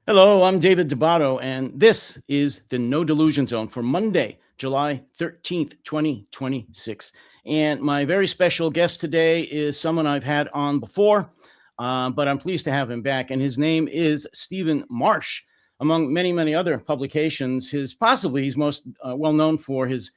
Hello, I'm David Debato, and this is the No Delusion Zone for Monday, July 13th, 2026. And my very special guest today is someone I've had on before, but I'm pleased to have him back. And his name is Stephen Marche. Among many, many other publications, he's most well known for his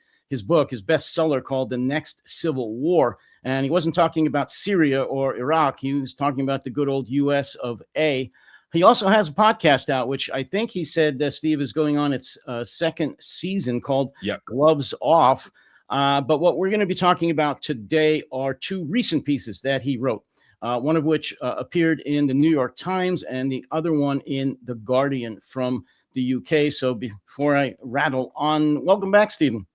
book, his bestseller called The Next Civil War. And he wasn't talking about Syria or Iraq. He was talking about the good old US of A. He also has a podcast out, which I think he said, Steve, is going on its second season called Gloves Off. But what we're going to be talking about today are two recent pieces that he wrote, one of which appeared in the New York Times and the other one in The Guardian from the UK. So before I rattle on, welcome back, Stephen.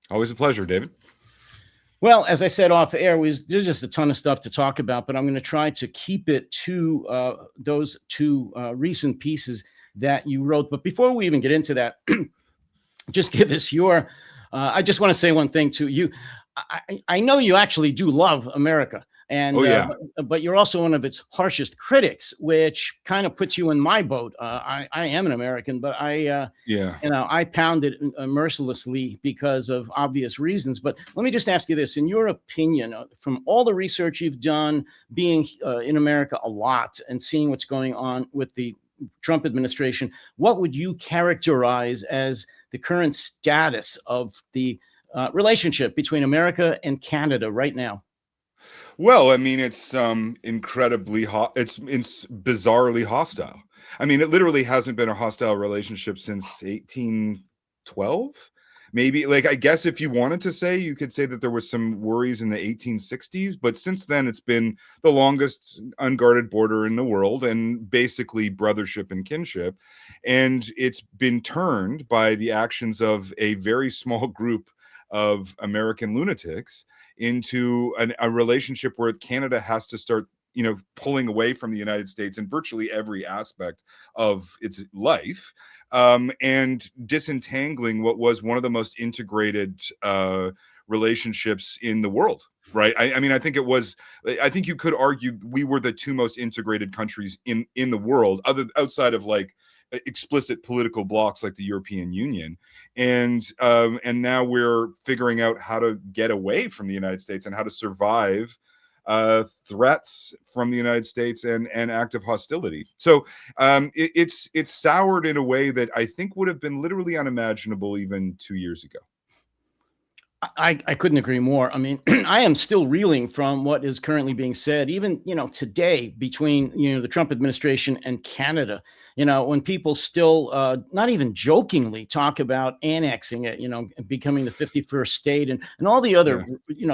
Always a pleasure, David. Well, as I said off air, there's just a ton of stuff to talk about, but I'm going to try to keep it to those two recent pieces that you wrote. But before we even get into that, just give us your, I just want to say one thing to you. I know you actually do love America. And but you're also one of its harshest critics, which kind of puts you in my boat. I am an American, but I pound it mercilessly because of obvious reasons. But let me just ask you this: in your opinion, from all the research you've done, being in America a lot and seeing what's going on with the Trump administration, what would you characterize as the current status of the relationship between America and Canada right now? Well, I mean, it's incredibly hot. It's bizarrely hostile. I mean, it literally hasn't been a hostile relationship since 1812. Maybe, like, I guess if you wanted to say, you could say that there was some worries in the 1860s, but since then it's been the longest unguarded border in the world and basically brothership and kinship. And it's been turned by the actions of a very small group of American lunatics into a relationship where Canada has to start, pulling away from the United States in virtually every aspect of its life, and disentangling what was one of the most integrated relationships in the world. Right. I mean, I think you could argue we were the two most integrated countries in the world, outside of like explicit political blocs like the European Union, and now we're figuring out how to get away from the United States and how to survive threats from the United States and active hostility. So it's soured in a way that I think would have been literally unimaginable even 2 years ago. I couldn't agree more. I mean, I am still reeling from what is currently being said, even, today between, the Trump administration and Canada, when people still not even jokingly talk about annexing it, becoming the 51st state and all the other,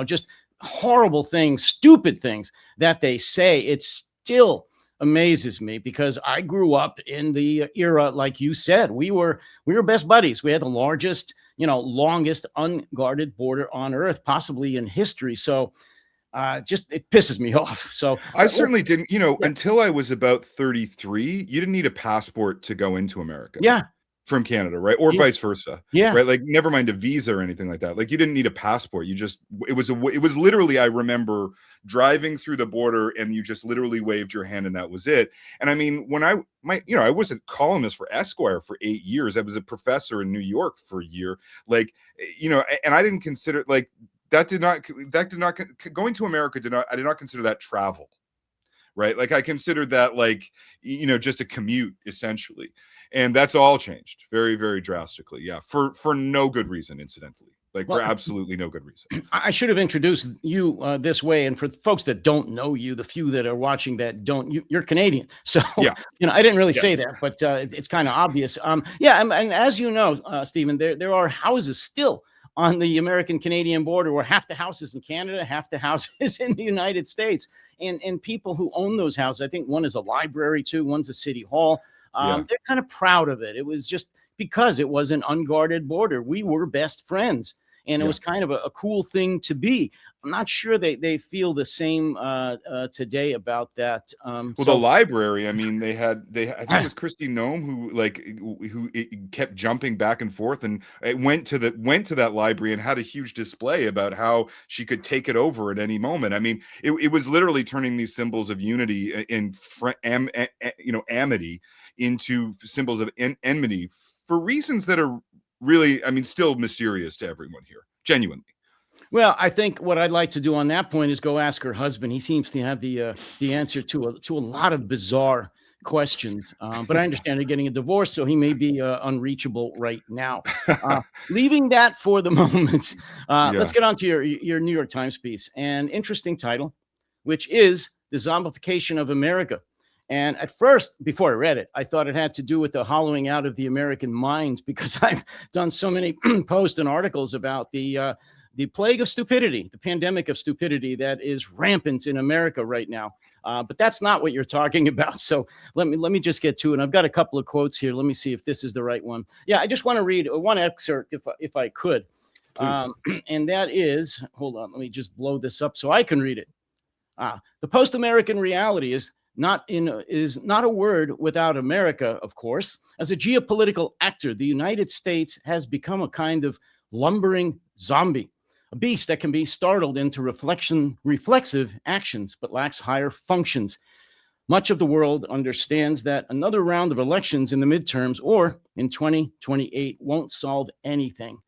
just horrible things, stupid things that they say. It still amazes me because I grew up in the era, like you said, we were best buddies. We had the largest, longest unguarded border on earth, possibly in history. So it pisses me off. So I certainly didn't, until I was about 33, you didn't need a passport to go into America. Yeah. From Canada, right? Or vice versa. Yeah. Right. Like, never mind a visa or anything like that. Like, you didn't need a passport. It was literally, I remember driving through the border and you just literally waved your hand and that was it. And I mean, when I was a columnist for Esquire for 8 years. I was a professor in New York for a year. Like, and I didn't consider like that did not going to America I did not consider that travel. Right. Like, I considered that like, just a commute essentially. And that's all changed very, very drastically. Yeah. For no good reason, incidentally. Like, for absolutely no good reason. I should have introduced you this way. And for folks that don't know you, the few that are watching that you're Canadian. So, yeah. I didn't really say that, but it's kind of obvious. And as you know, Stephen, there are houses still on the American-Canadian border where half the houses in Canada, half the houses in the United States. And people who own those houses, I think one is a library too, one's a city hall. They're kind of proud of it. It was just because it was an unguarded border. We were best friends. and it Yeah. was kind of a cool thing to be. I'm not sure they feel the same today about that. Well, the library, I mean, I think it was Christy Nome who kept jumping back and forth, and it went to that library and had a huge display about how she could take it over at any moment. I mean, it was literally turning these symbols of unity in amity into symbols of enmity for reasons that are really, I mean, still mysterious to everyone here, genuinely. Well, I think what I'd like to do on that point is go ask her husband. He seems to have the answer to a lot of bizarre questions. But I understand they're getting a divorce, so he may be unreachable right now. Leaving that for the moment, let's get on to your New York Times piece. An interesting title, which is The Zombification of America. And at first, before I read it, I thought it had to do with the hollowing out of the American mind, because I've done so many posts and articles about the plague of stupidity, the pandemic of stupidity that is rampant in America right now. But that's not what you're talking about. So let me just get to it. I've got a couple of quotes here. Let me see if this is the right one. Yeah, I just want to read one excerpt if I could. And that is, hold on, let me just blow this up so I can read it. The post-American reality is not a word without America, of course. As a geopolitical actor, the United States has become a kind of lumbering zombie, a beast that can be startled into reflexive actions, but lacks higher functions. Much of the world understands that another round of elections in the midterms or in 2028 won't solve anything.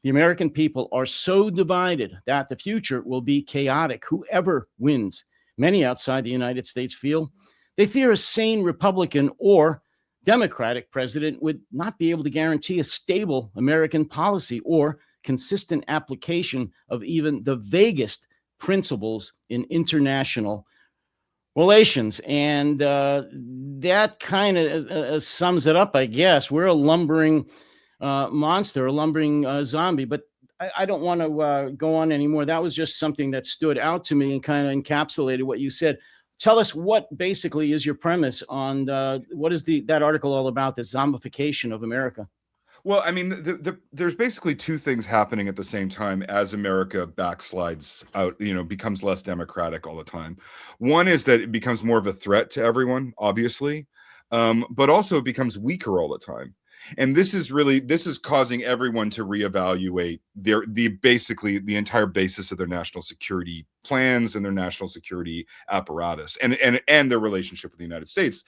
The American people are so divided that the future will be chaotic, whoever wins. Many outside the United States feel they fear a sane Republican or Democratic president would not be able to guarantee a stable American policy or consistent application of even the vaguest principles in international relations. And that kind of sums it up, I guess. We're a lumbering monster, a lumbering zombie. But I don't want to go on anymore. That was just something that stood out to me and kind of encapsulated what you said. Tell us what basically is your premise on what is that article all about, the zombification of America? Well, I mean, there's basically two things happening at the same time as America backslides out, becomes less democratic all the time. One is that it becomes more of a threat to everyone, obviously, but also it becomes weaker all the time. And this is causing everyone to reevaluate basically the entire basis of their national security plans and their national security apparatus and their relationship with the United States.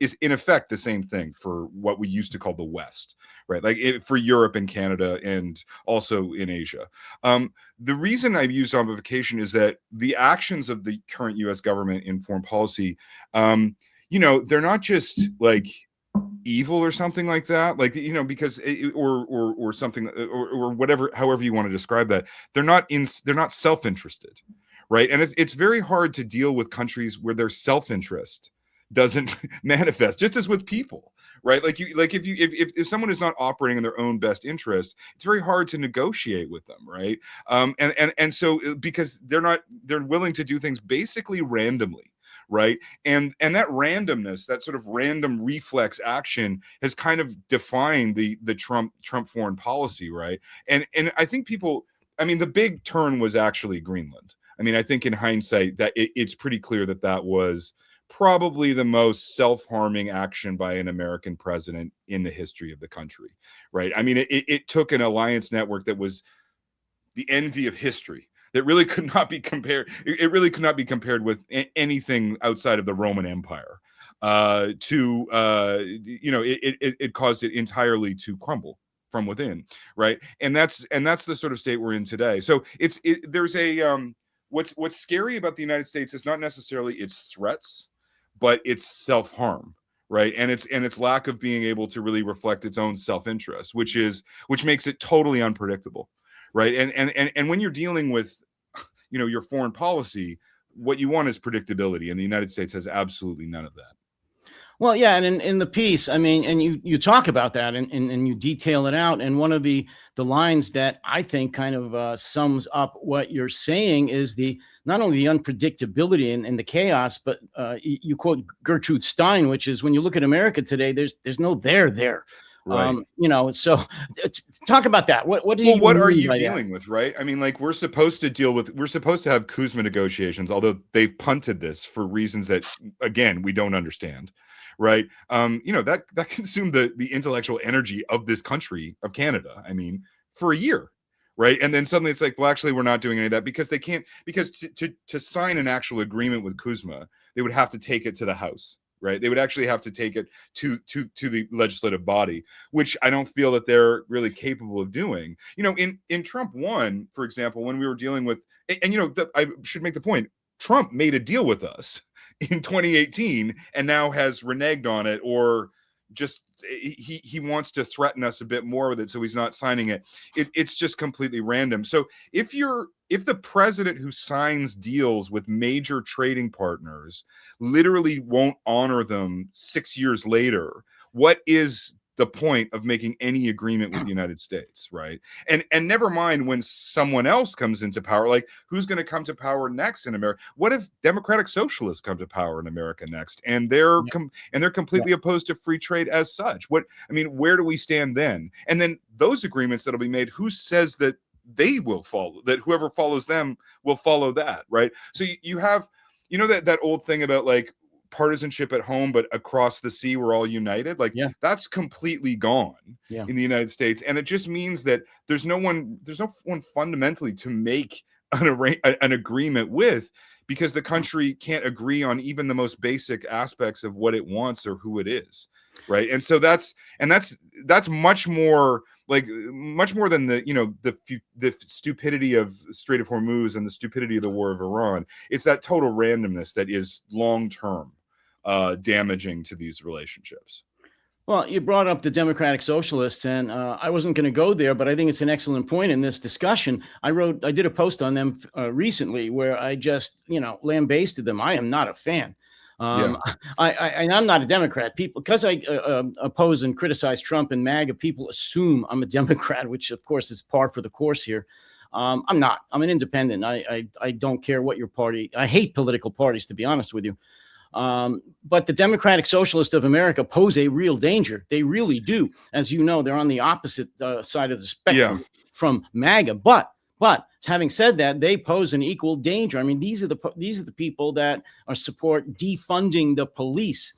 Is in effect the same thing for what we used to call the West, right? Like for Europe and Canada and also in Asia. The reason I use zombification is that the actions of the current U.S. government in foreign policy, they're not just like evil or something like that, because or something or whatever, however you want to describe that, they're not self-interested, right? And it's very hard to deal with countries where their self-interest doesn't manifest, just as with people, right? If someone is not operating in their own best interest, it's very hard to negotiate with them, right? And so because they're willing to do things basically randomly, right? And that randomness, that sort of random reflex action has kind of defined the Trump foreign policy, right? And I think the big turn was actually Greenland. I mean, I think in hindsight that it's pretty clear that was probably the most self-harming action by an American president in the history of the country, right? I mean, it took an alliance network that was the envy of history, that really could not be compared. It really could not be compared with anything outside of the Roman Empire. It caused it entirely to crumble from within, right? And that's the sort of state we're in today. So there's what's scary about the United States is not necessarily its threats, but its self-harm, right? And its lack of being able to really reflect its own self-interest, which makes it totally unpredictable. Right. And when you're dealing with, your foreign policy, what you want is predictability. And the United States has absolutely none of that. Well, yeah. And in the piece, I mean, and you talk about that and you detail it out. And one of the lines that I think kind of sums up what you're saying is not only the unpredictability and the chaos, but you quote Gertrude Stein, which is when you look at America today, there's no there. Right. So talk about that. What do Well, you what are mean you by that? dealing with, right? I mean, like we're supposed to have Kuzma negotiations, although they've punted this for reasons that, again, we don't understand, right? That consumed the intellectual energy of this country, of Canada. I mean, for a year, right? And then suddenly it's like, well, actually, we're not doing any of that because they can't. Because to sign an actual agreement with Kuzma, they would have to take it to the House, right? They would actually have to take it to the legislative body, which I don't feel that they're really capable of doing. In Trump 1, for example, when we were dealing with, I should make the point, Trump made a deal with us in 2018 and now has reneged on it, or just he wants to threaten us a bit more with it, so he's not signing it. It's just completely random. So if the president who signs deals with major trading partners literally won't honor them 6 years later, what is the point of making any agreement with the United States, right? And never mind when someone else comes into power, like who's going to come to power next in America? What if democratic socialists come to power in America next, and they're completely opposed to free trade as such? Where do we stand then? And then those agreements that'll be made, who says that they will follow, that whoever follows them will follow that, right? So you have, that old thing about like partisanship at home, but across the sea we're all united. Like that's completely gone in the United States, and it just means that there's no one fundamentally to make an agreement with, because the country can't agree on even the most basic aspects of what it wants or who it is, right? And so that's much more than the stupidity of Strait of Hormuz and the stupidity of the war of Iran. It's that total randomness that is long term damaging to these relationships. Well, you brought up the Democratic Socialists, and I wasn't going to go there, but I think it's an excellent point in this discussion. I did a post on them recently where I just, lambasted them. I am not a fan. I'm not a Democrat. People, because I oppose and criticize Trump and MAGA, people assume I'm a Democrat, which of course is par for the course here. I'm not. I'm an independent. I don't care what your party. I hate political parties, to be honest with you. But the Democratic Socialists of America pose a real danger. They really do. As you know, they're on the opposite side of the spectrum from MAGA. But having said that, they pose an equal danger. I mean, these are the people that support defunding the police.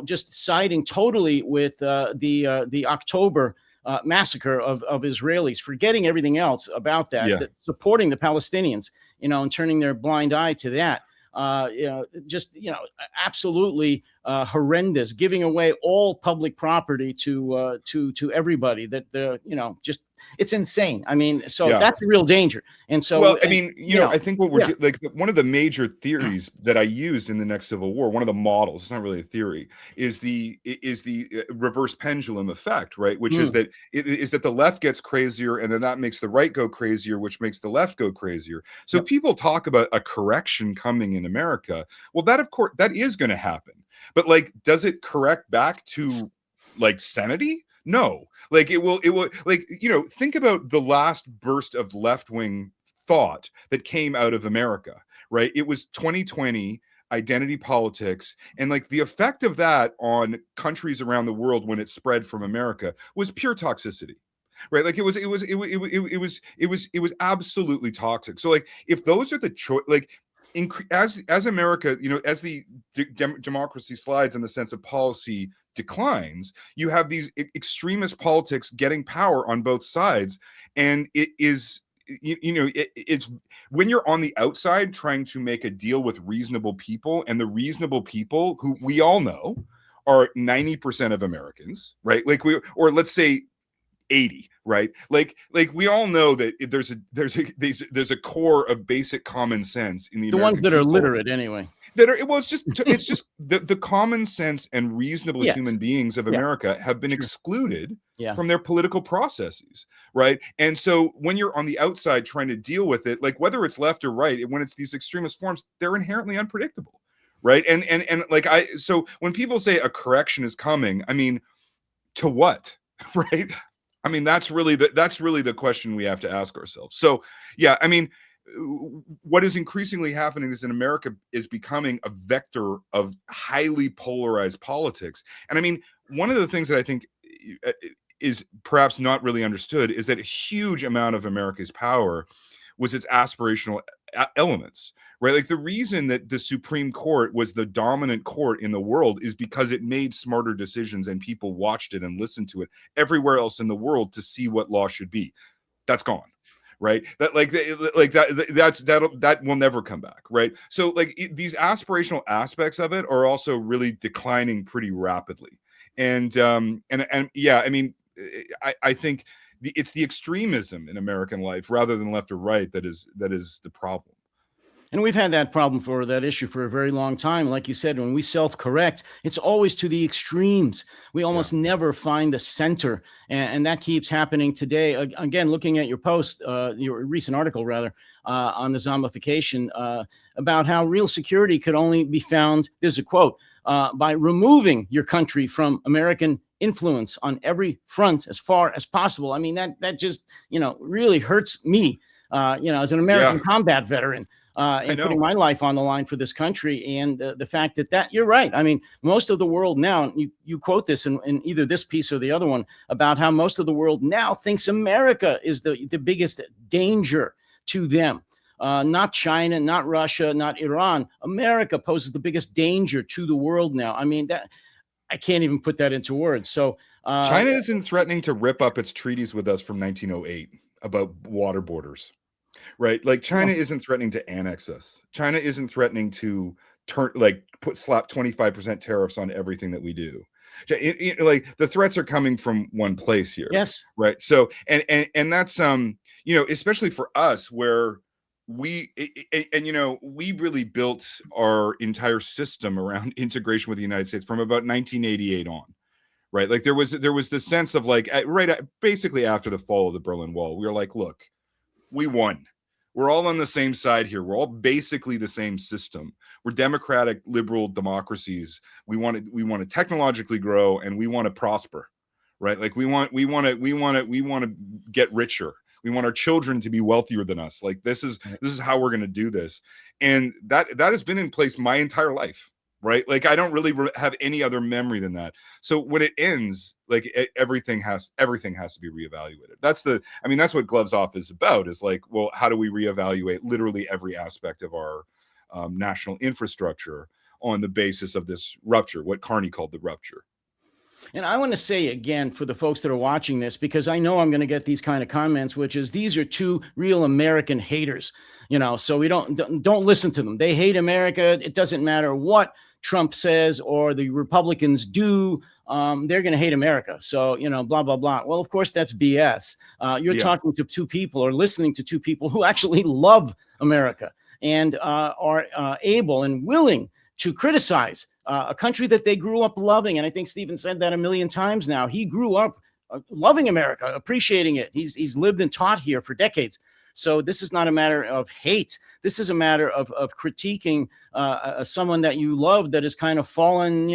Just siding totally with the October massacre of Israelis, forgetting everything else about that, supporting the Palestinians, and turning their blind eye to that. Absolutely horrendous, giving away all public property to everybody. That it's insane. I mean, so that's a real danger. And so, I think what we're like one of the major theories that I used in the next Civil War, one of the models, it's not really a theory, is the reverse pendulum effect, right? Which is that the left gets crazier, and then that makes the right go crazier, which makes the left go crazier. So people talk about a correction coming in America. Well, that of course that is going to happen, but like, does it correct back to like sanity? No. Like it will like, think about the last burst of left-wing thought that came out of America, right? It was 2020 identity politics, and like the effect of that on countries around the world when it spread from America was pure toxicity. Right, like it was absolutely toxic. So like, if those are the choice, like as America, as the democracy slides in the sense of policy declines, you have these extremist politics getting power on both sides, and it is it's when you're on the outside trying to make a deal with reasonable people, and the reasonable people who we all know are 90% of Americans, right? Like or let's say 80, right? Like we all know that there's a core of basic common sense in the American ones that are people literate anyway. It's just the common sense and reasonable human beings of America have been excluded from their political processes, right? And so when you're on the outside trying to deal with it, like whether it's left or right, when it's these extremist forms, they're inherently unpredictable, right? And so when people say a correction is coming, I mean, to what, right? I mean, that's really the question we have to ask ourselves. So, I mean, what is increasingly happening is in America is becoming a vector of highly polarized politics. And I mean, one of the things that I think is perhaps not really understood is that a huge amount of America's power was its aspirational elements, right? Like the reason that the Supreme Court was the dominant court in the world is because it made smarter decisions and people watched it and listened to it everywhere else in the world to see what law should be. That's gone. Right, that that will never come back, right? So like these aspirational aspects of it are also really declining pretty rapidly, and yeah, I mean, I think it's the extremism in American life rather than left or right that is the problem. And we've had that problem for that issue for a very long time. Like you said, when we self-correct, it's always to the extremes. We almost never find the center. And that keeps happening today. Again, looking at your post, your recent article, rather, on the zombification, about how real security could only be found, there's a quote, by removing your country from American influence on every front as far as possible. I mean, that just, really hurts me, as an American combat veteran. And putting my life on the line for this country. And the fact that you're right. I mean, most of the world now, you quote this in either this piece or the other one, about how most of the world now thinks America is the biggest danger to them. Not China, not Russia, not Iran. America poses the biggest danger to the world now. I mean, that I can't even put that into words. So China isn't threatening to rip up its treaties with us from 1908 about water borders. Right, like China isn't threatening to annex us. China isn't threatening to slap 25% tariffs on everything that we do. Like the threats are coming from one place here. Yes, right. So and that's especially for us where we really built our entire system around integration with the United States from about 1988 on. Right, like there was this sense of like basically after the fall of the Berlin Wall, we were like, look, we won. We're all on the same side here. We're all basically the same system. We're democratic, liberal democracies. We want to technologically grow and we want to prosper, right? Like we want to get richer. We want our children to be wealthier than us. Like this is how we're going to do this. And that has been in place my entire life. Right, like I don't really have any other memory than that. So when it ends, like everything has to be reevaluated. That's what Gloves Off is about. Is like, well, how do we reevaluate literally every aspect of our national infrastructure on the basis of this rupture, what Carney called the rupture. And I want to say again for the folks that are watching this, because I know I'm going to get these kind of comments, which is these are two real American haters, so we don't listen to them. They hate America. It doesn't matter what Trump says or the Republicans do. They're going to hate America. So, blah, blah, blah. Well, of course, that's BS. You're talking to two people or listening to two people who actually love America and are able and willing to criticize a country that they grew up loving. And I think Stephen said that a million times now. He grew up loving America, appreciating it. He's lived and taught here for decades. So this is not a matter of hate. This is a matter of critiquing someone that you love that has kind of fallen,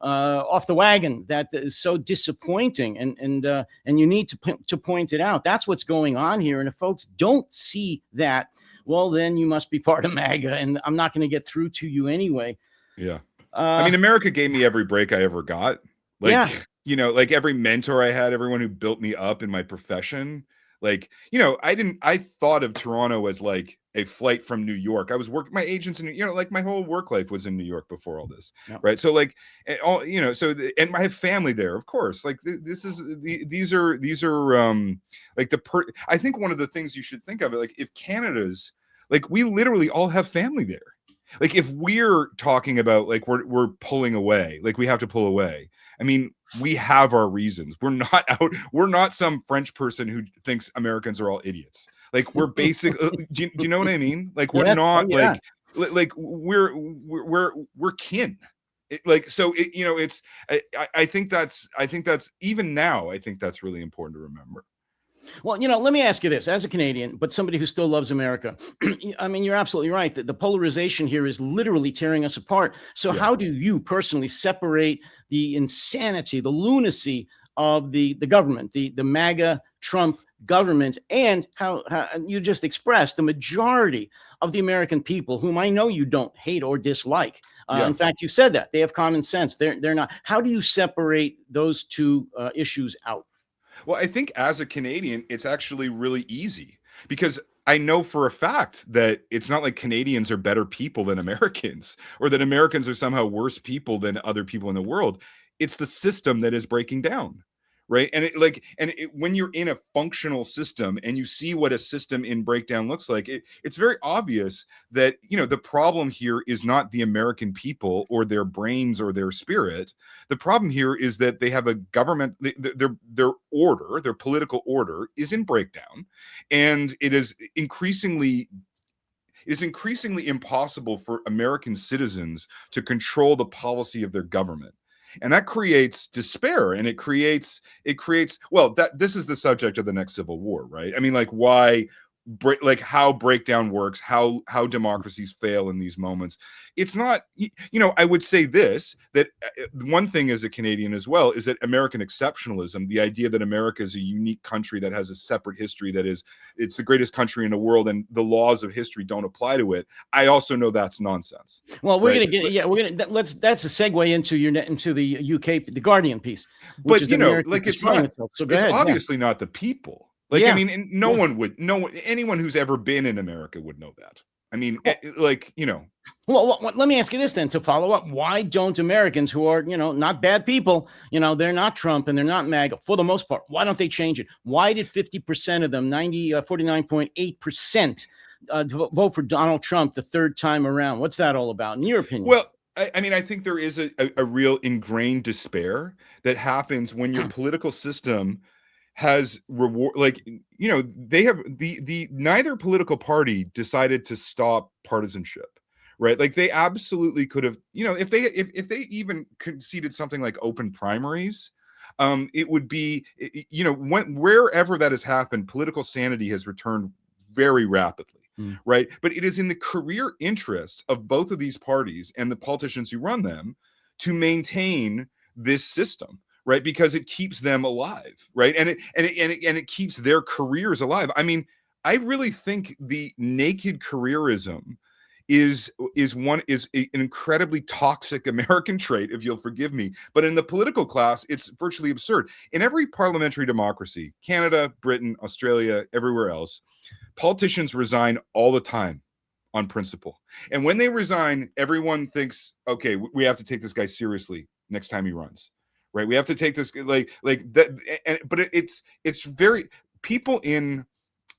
off the wagon. That is so disappointing, and you need to point it out. That's what's going on here. And if folks don't see that, well, then you must be part of MAGA, and I'm not going to get through to you anyway. Yeah, I mean, America gave me every break I ever got. Like, like every mentor I had, everyone who built me up in my profession. Like, I thought of Toronto as like a flight from New York. I was working, my agents in, like my whole work life was in New York before all this. Yep. Right. So like, and I have family there, of course. Like these are like I think one of the things you should think of it, like if Canada's, like we literally all have family there. Like if we're talking about like we're pulling away, like we have to pull away. I mean, we have our reasons. We're not some French person who thinks Americans are all idiots. Like we're basic. Do you know what I mean? Like we're not like we're kin. It's I think that's even now, I think that's really important to remember. Well, let me ask you this, as a Canadian, but somebody who still loves America. I mean, you're absolutely right that the polarization here is literally tearing us apart. So how do you personally separate the insanity, the lunacy of the government, the MAGA Trump government, and how you just expressed the majority of the American people, whom I know you don't hate or dislike, Yeah. In fact, you said that they have common sense. They're not. How do you separate those two issues out? Well, I think as a Canadian, it's actually really easy because I know for a fact that it's not like Canadians are better people than Americans or that Americans are somehow worse people than other people in the world. It's the system that is breaking down. Right. When you're in a functional system and you see what a system in breakdown looks like, it's very obvious that, the problem here is not the American people or their brains or their spirit. The problem here is that they have a government, their order, their political order is in breakdown, and it is increasingly impossible for American citizens to control the policy of their government. And that creates despair, and it creates well, that this is the subject of the next civil war, right? I mean, like how breakdown works, how democracies fail in these moments. It's not, I would say that one thing as a Canadian as well is that American exceptionalism, the idea that America is a unique country that has a separate history, it's the greatest country in the world and the laws of history don't apply to it. I also know that's nonsense. Well, we're going to get, that's a segue into the UK, the Guardian piece, which but is it's not, itself. So it's obviously not the people. I mean, anyone who's ever been in America would know that. I mean, Well, let me ask you this then to follow up. Why don't Americans who are, not bad people, they're not Trump and they're not MAGA for the most part, why don't they change it? Why did 50% of them, 49.8%, vote for Donald Trump the third time around? What's that all about, in your opinion? Well, I mean, I think there is a real ingrained despair that happens when your political system has reward, they have neither political party decided to stop partisanship, right? Like they absolutely could have, if they even conceded something like open primaries, it would be, wherever that has happened, political sanity has returned very rapidly. Right. But it is in the career interests of both of these parties and the politicians who run them to maintain this system. Right, because it keeps them alive, right, and it keeps their careers alive. I mean, I really think the naked careerism is an incredibly toxic American trait, if you'll forgive me. But in the political class, it's virtually absurd. In every parliamentary democracy, Canada, Britain, Australia, everywhere else, politicians resign all the time on principle. And when they resign, everyone thinks, okay, we have to take this guy seriously next time he runs. Right, we have to take this like that, but it's very people in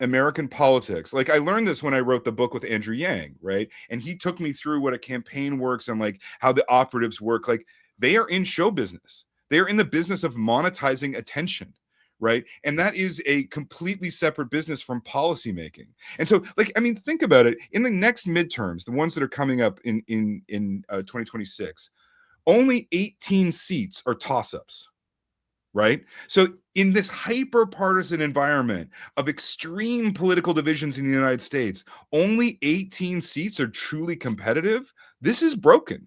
American politics. Like I learned this when I wrote the book with Andrew Yang, right, and he took me through what a campaign works and like how the operatives work. Like they are in show business, they are in the business of monetizing attention, right, and that is a completely separate business from policy making. And so, I mean, think about it. In the next midterms, the ones that are coming up in 2026. Only 18 seats are toss-ups, right? So in this hyper-partisan environment of extreme political divisions in the United States, only 18 seats are truly competitive. This is broken,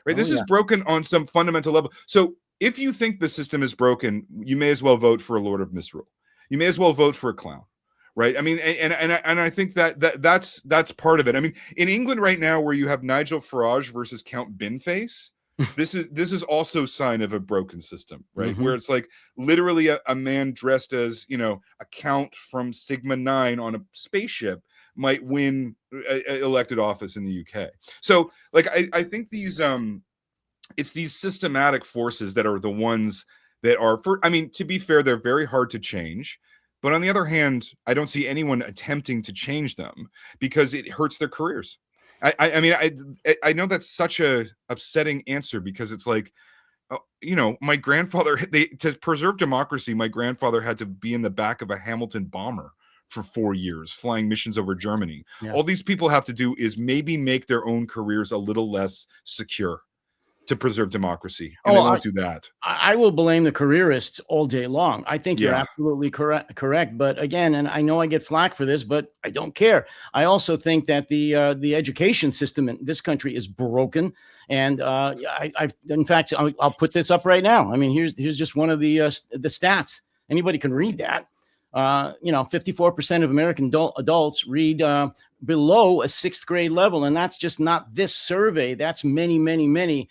right? This is broken on some fundamental level. So if you think the system is broken, you may as well vote for a Lord of Misrule. You may as well vote for a clown. Right. I mean, and I think that's part of it. I mean, in England right now, where you have Nigel Farage versus Count Binface, this is also a sign of a broken system, right? Where it's like literally a man dressed as, a count from Sigma 9 on a spaceship might win elected office in the UK. So I think these it's these systematic forces that are the ones that are to be fair, they're very hard to change. But on the other hand, I don't see anyone attempting to change them because it hurts their careers. I mean, I know that's such a upsetting answer because it's like, my grandfather, to preserve democracy, my grandfather had to be in the back of a Hamilton bomber for 4 years, flying missions over Germany. Yeah. All these people have to do is maybe make their own careers a little less secure to preserve democracy. And they won't do that. I will blame the careerists all day long. I think you're absolutely correct. But again, and I know I get flack for this, but I don't care. I also think that the education system in this country is broken. And in fact, I'll put this up right now. I mean, here's just one of the stats. Anybody can read that. 54% of American adults read below a 6th grade level. And that's just not this survey. That's many, many, many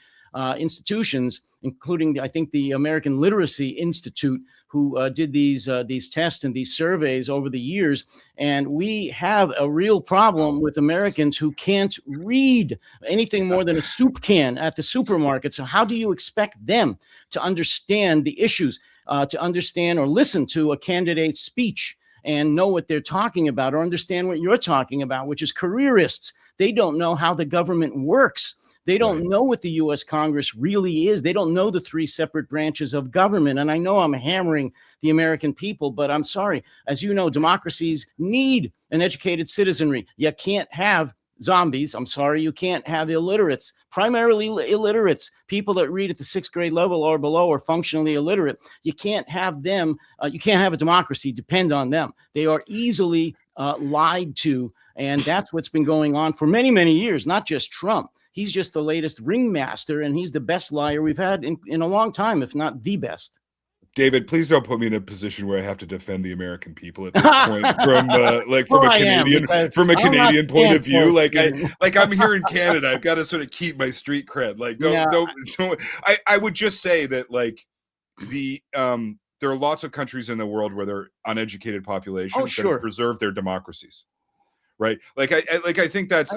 institutions, including, I think, the American Literacy Institute, who did these tests and these surveys over the years. And we have a real problem with Americans who can't read anything more than a soup can at the supermarket. So how do you expect them to understand the issues, to understand or listen to a candidate's speech and know what they're talking about, or understand what you're talking about, which is careerists? They don't know how the government works. They don't know what the U.S. Congress really is. They don't know the 3 separate branches of government. And I know I'm hammering the American people, but I'm sorry. As you know, democracies need an educated citizenry. You can't have zombies. I'm sorry. You can't have illiterates, primarily illiterates, people that read at the 6th grade level or below, or functionally illiterate. You can't have them. You can't have a democracy depend on them. They are easily lied to. And that's what's been going on for many, many years, not just Trump. He's just the latest ringmaster, and he's the best liar we've had in a long time, if not the best. David, please don't put me in a position where I have to defend the American people at this point from a Canadian point of view. I'm here in Canada. I've got to sort of keep my street cred. Don't. I would just say that there are lots of countries in the world where there are uneducated populations that have preserved their democracies, right? I think that's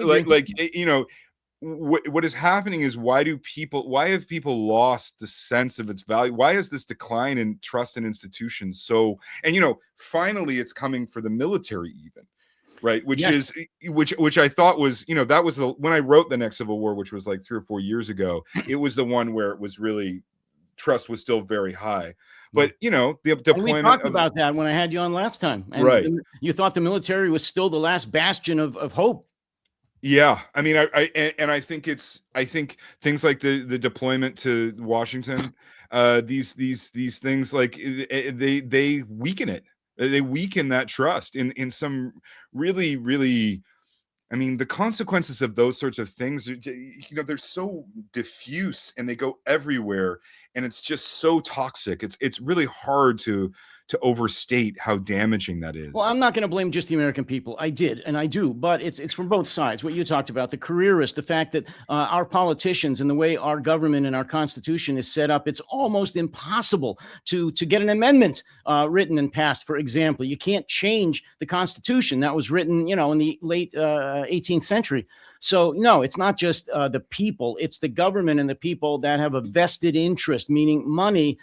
what is happening is, why have people lost the sense of its value? Why is this decline in trust in institutions? So, and finally it's coming for the military even, right? Which I thought was, that was when I wrote The Next Civil War, which was like 3 or 4 years ago. It was the one where it was really, trust was still very high. But the deployment. We talked about that when I had you on last time. And you thought the military was still the last bastion of hope. Yeah, I mean, I think things like the deployment to Washington, these things, they weaken it. They weaken that trust in some really, really. I mean, the consequences of those sorts of things, they're so diffuse and they go everywhere, and it's just so toxic. It's really hard to overstate how damaging that is. Well, I'm not going to blame just the American people. I did, and I do, but it's from both sides. What you talked about, the careerists, the fact that our politicians and the way our government and our Constitution is set up, it's almost impossible to get an amendment written and passed. For example, you can't change the Constitution that was written, in the late 18th century. So no, it's not just the people, it's the government and the people that have a vested interest, meaning money,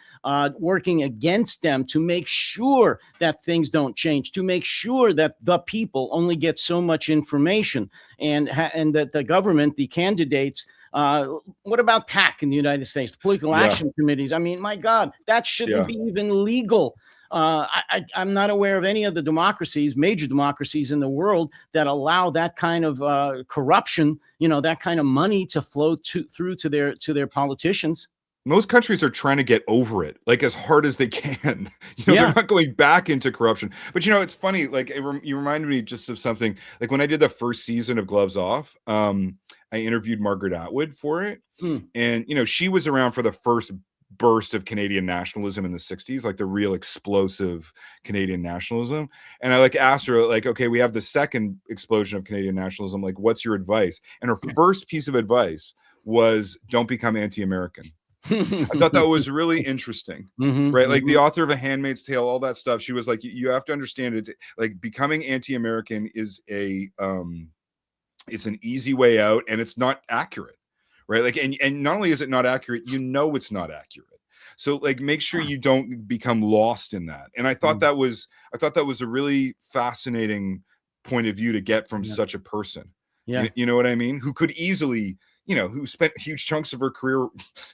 working against them to make sure that things don't change, to make sure that the people only get so much information, and that the government, the candidates, what about PAC in the United States, the political action committees? I mean, my God, that shouldn't be even legal. I'm not aware of any of the democracies, major democracies in the world, that allow that kind of corruption, that kind of money to flow through to their politicians. Most countries are trying to get over it, as hard as they can. They're not going back into corruption. But it's funny. You reminded me just of something. Like when I did the first season of Gloves Off, I interviewed Margaret Atwood for it, and she was around for the first burst of Canadian nationalism in the 60s, like the real explosive Canadian nationalism. And I asked her, okay, we have the second explosion of Canadian nationalism. What's your advice? And her first piece of advice was, don't become anti-American. I thought that was really interesting, right? The author of A Handmaid's Tale, all that stuff. She was like, you have to understand it. Becoming anti-American is it's an easy way out, and it's not accurate, right? And not only is it not accurate, it's not accurate. So make sure you don't become lost in that. And I thought that was a really fascinating point of view to get from such a person. Yeah, you know what I mean? Who could easily, who spent huge chunks of her career,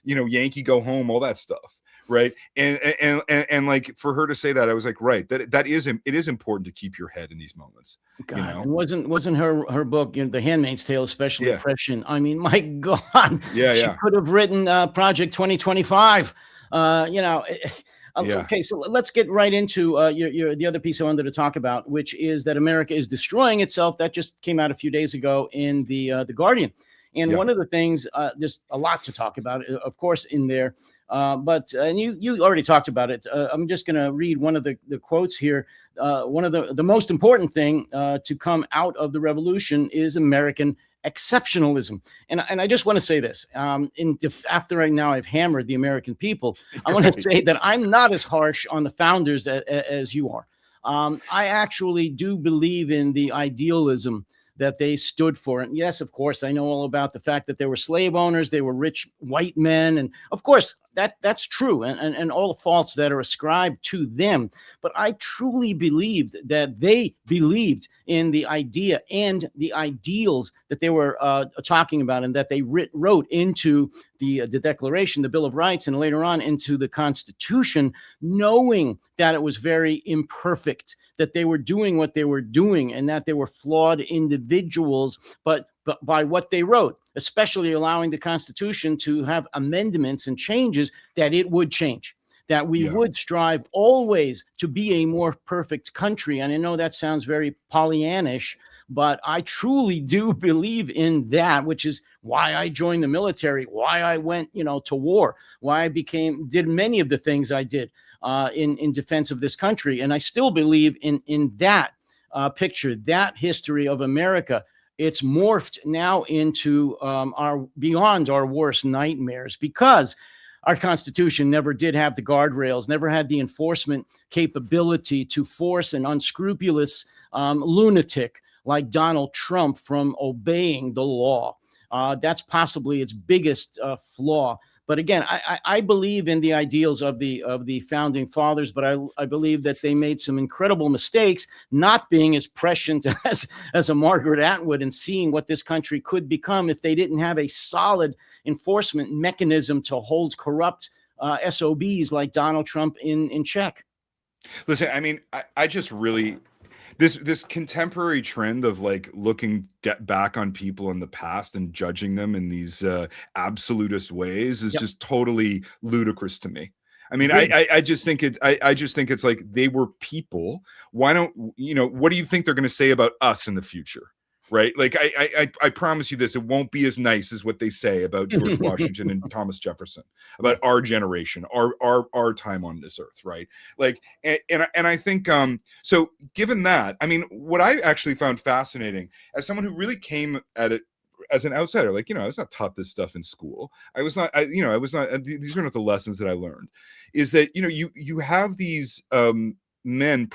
Yankee go home, all that stuff, right? And for her to say that, I was like, right, it is important to keep your head in these moments. God, wasn't her book, The Handmaid's Tale, especially prescient? I mean, my God, she could have written Project 2025. Okay, so let's get right into the other piece I wanted to talk about, which is that America is destroying itself. That just came out a few days ago in the Guardian. And one of the things, there's a lot to talk about, of course, in there. And you already talked about it. I'm just going to read one of the quotes here. One of the most important thing to come out of the revolution is American exceptionalism. And I just want to say this, after right now I've hammered the American people, I want to say that I'm not as harsh on the founders as you are. I actually do believe in the idealism that they stood for. And yes, of course, I know all about the fact that they were slave owners, they were rich white men. And of course, that's true, and all the faults that are ascribed to them. But I truly believed that they believed in the idea and the ideals that they were talking about, and that they wrote into the Declaration, the Bill of Rights, and later on into the Constitution, knowing that it was very imperfect, that they were doing what they were doing, and that they were flawed individuals, but by what they wrote, especially allowing the Constitution to have amendments and changes that it would change, that we would strive always to be a more perfect country. And I know that sounds very Pollyannish, but I truly do believe in that, which is why I joined the military, why I went, to war, why I did many of the things I did in defense of this country. And I still believe in that picture, that history of America. It's morphed now into beyond our worst nightmares, because our Constitution never did have the guardrails, never had the enforcement capability to force an unscrupulous lunatic like Donald Trump from obeying the law. That's possibly its biggest flaw. But again, I believe in the ideals of the founding fathers, but I believe that they made some incredible mistakes, not being as prescient as a Margaret Atwood, and seeing what this country could become if they didn't have a solid enforcement mechanism to hold corrupt SOBs like Donald Trump in check. Listen, I mean, I just really, this contemporary trend of like looking back on people in the past and judging them in these absolutist ways is just totally ludicrous to me. I mean, I just think it's like, they were people. Why don't, what do you think they're going to say about us in the future? Right? Like, I promise you this, it won't be as nice as what they say about George Washington and Thomas Jefferson, about our generation, our time on this earth, right? Like, and I think, so given that, I mean, what I actually found fascinating, as someone who really came at it as an outsider, like, I was not taught this stuff in school. I was not, these are not the lessons that I learned, is that, you have these, men,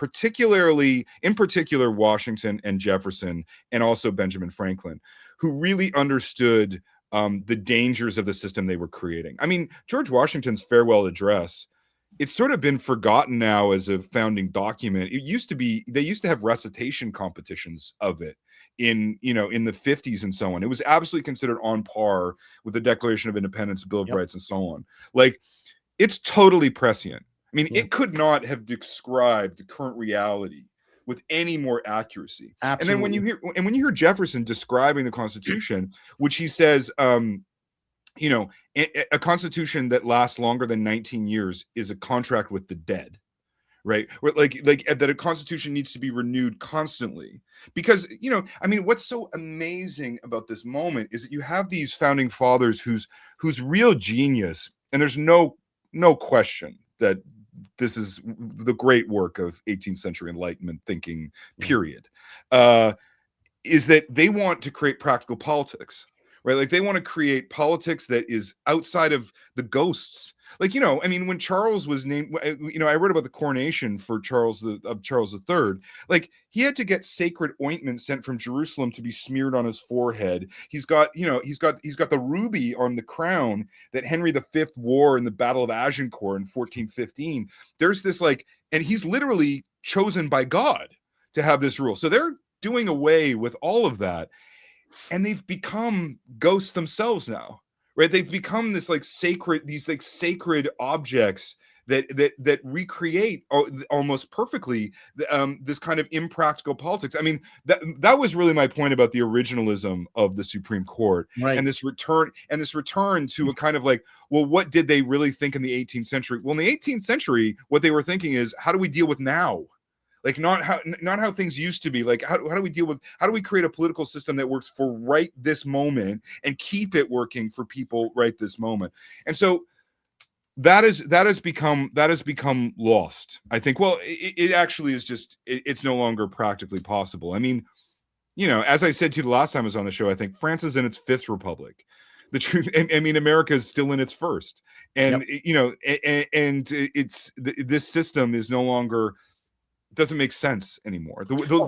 in particular Washington and Jefferson, and also Benjamin Franklin, who really understood the dangers of the system they were creating. I mean, George Washington's farewell address, it's sort of been forgotten now as a founding document. They used to have recitation competitions of it in the 50s and so on. It was absolutely considered on par with the Declaration of Independence, the Bill of Rights, and so on. Like, it's totally prescient. I mean, it could not have described the current reality with any more accuracy. Absolutely. And then when you hear Jefferson describing the Constitution, which he says, a Constitution that lasts longer than 19 years is a contract with the dead, right? Like that a Constitution needs to be renewed constantly, because I mean, what's so amazing about this moment is that you have these founding fathers whose real genius, and there's no question that this is the great work of 18th century Enlightenment thinking, period, is that they want to create practical politics, right? Like, they want to create politics that is outside of the ghosts. Like, I mean, when Charles was named, I read about the coronation for Charles III. Like, he had to get sacred ointment sent from Jerusalem to be smeared on his forehead. He's got the ruby on the crown that Henry V wore in the Battle of Agincourt in 1415. There's this and he's literally chosen by God to have this rule. So they're doing away with all of that, and they've become ghosts themselves now. Right, they've become this sacred objects that recreate almost perfectly this kind of impractical politics. I mean, that was really my point about the originalism of the Supreme Court, right? And this return to a kind of like, well, what did they really think in the 18th century? Well, in the 18th century, what they were thinking is, how do we deal with now? Like, not how things used to be. Like, how do we create a political system that works for right this moment and keep it working for people right this moment? And so that has become lost, I think. Well, it actually is just, it's no longer practically possible. I mean, you know, as I said to you the last time I was on the show, I think France is in its fifth republic. The truth, I mean, America is still in its first, and Yep. you know, and it's this system is no longer, doesn't make sense anymore.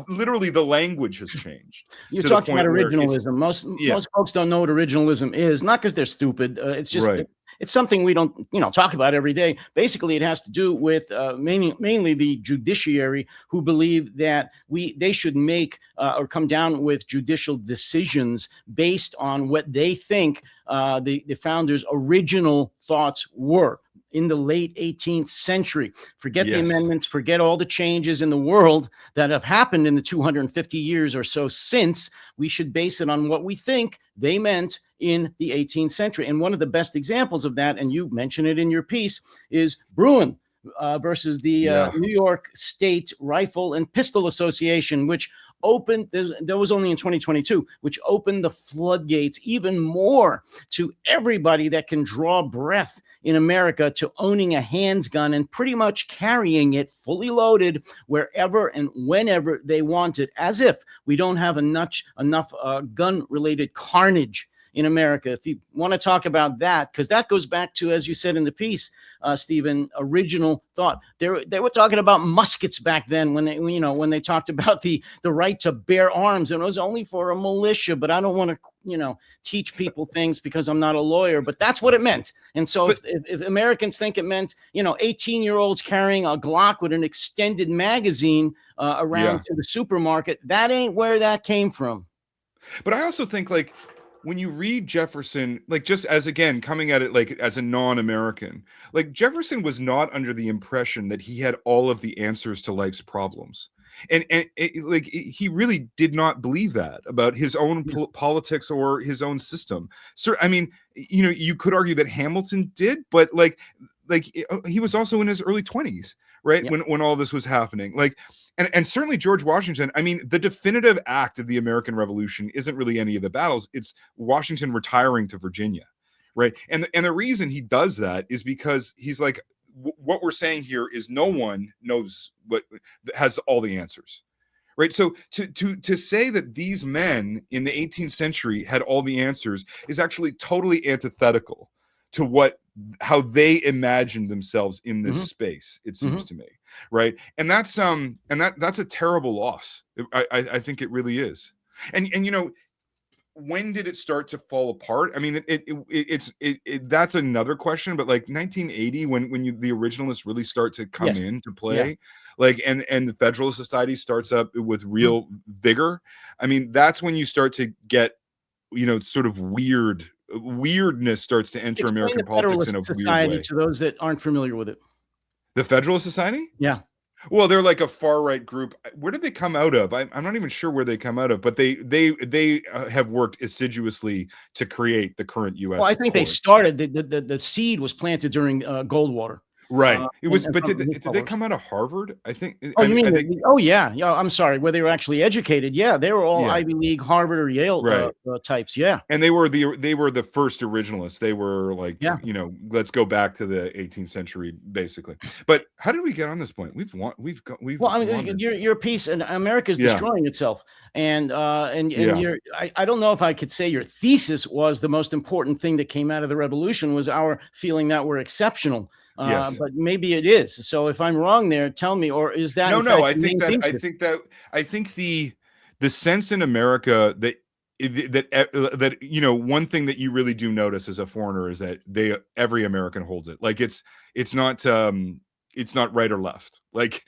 Literally, the language has changed You to the talked about point where it's, originalism. yeah, Most folks don't know what originalism is, not because they're stupid. It's just right, it's something we don't talk about every day. Basically, it has to do with mainly the judiciary, who believe that they should make or come down with judicial decisions based on what they think the founders' original thoughts were in the late 18th century. Forget the yes, amendments, forget all the changes in the world that have happened in the 250 years or so since. We should base it on what we think they meant in the 18th century. And one of the best examples of that, and you mention it in your piece, is Bruin versus the yeah. New York State Rifle and Pistol Association, which opened, that was only in 2022, which opened the floodgates even more to everybody that can draw breath in America to owning a handgun and pretty much carrying it fully loaded wherever and whenever they want it, as if we don't have enough gun-related carnage in America. If you want to talk about that, because that goes back to, as you said in the piece, Stephen, original thought. They were talking about muskets back then when they talked about the right to bear arms, and it was only for a militia. But I don't want to teach people things because I'm not a lawyer, but that's what it meant. And so if Americans think it meant 18-year-olds carrying a Glock with an extended magazine around to the supermarket, that ain't where that came from. But I also think, like, when you read Jefferson, like, just as, again, coming at it like as a non-American, like, Jefferson was not under the impression that he had all of the answers to life's problems. And like, he really did not believe that about his own politics or his own system. So, I mean, you could argue that Hamilton did, but like he was also in his early 20s, right? Yep. When all this was happening. Like, and certainly George Washington, I mean, the definitive act of the American Revolution isn't really any of the battles. It's Washington retiring to Virginia, right? And the reason he does that is because he's like, what we're saying here is no one knows what has all the answers, right? So to say that these men in the 18th century had all the answers is actually totally antithetical to how they imagined themselves in this space, it seems to me, right? And that's a terrible loss. I think it really is. And when did it start to fall apart? I mean, it's that's another question. But like 1980, when the originalists really start to come into play, like, and the Federalist Society starts up with real vigor. I mean, that's when you start to get, sort of weirdness starts to enter American politics in a weird way. To those that aren't familiar with it. The Federalist Society? Yeah. Well, they're like a far right group. Where did they come out of? I'm not even sure where they come out of, but they have worked assiduously to create the current U.S. Well, I think they started the seed was planted during Goldwater. Right. It was, but did they come out of Harvard? I think. Oh, you mean? Oh, yeah. Yeah. I'm sorry. Where they were actually educated. Yeah, they were all Ivy League, Harvard, or Yale types. Yeah. And they were the first originalists. They were like, let's go back to the 18th century, basically. But how did we get on this point? Well, I mean, your piece, and America's destroying itself, and I don't know if I could say your thesis was the most important thing that came out of the revolution was our feeling that we're exceptional. But maybe it is. So if I'm wrong there, tell me. Or is that no? I think the sense in America that one thing that you really do notice as a foreigner is that every American holds it. Like, it's not right or left. Like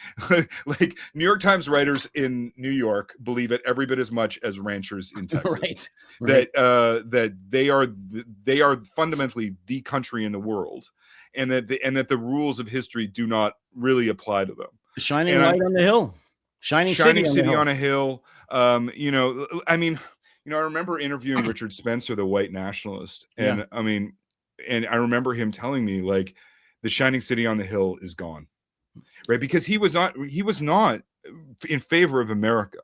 New York Times writers in New York believe it every bit as much as ranchers in Texas. Right. That they are fundamentally the country in the world. And that the rules of history do not really apply to them. The shining light on the hill, shining city on a hill. I mean, I remember interviewing Richard Spencer, the white nationalist, and I mean, and I remember him telling me, like, the shining city on the hill is gone, right? Because he was not in favor of America,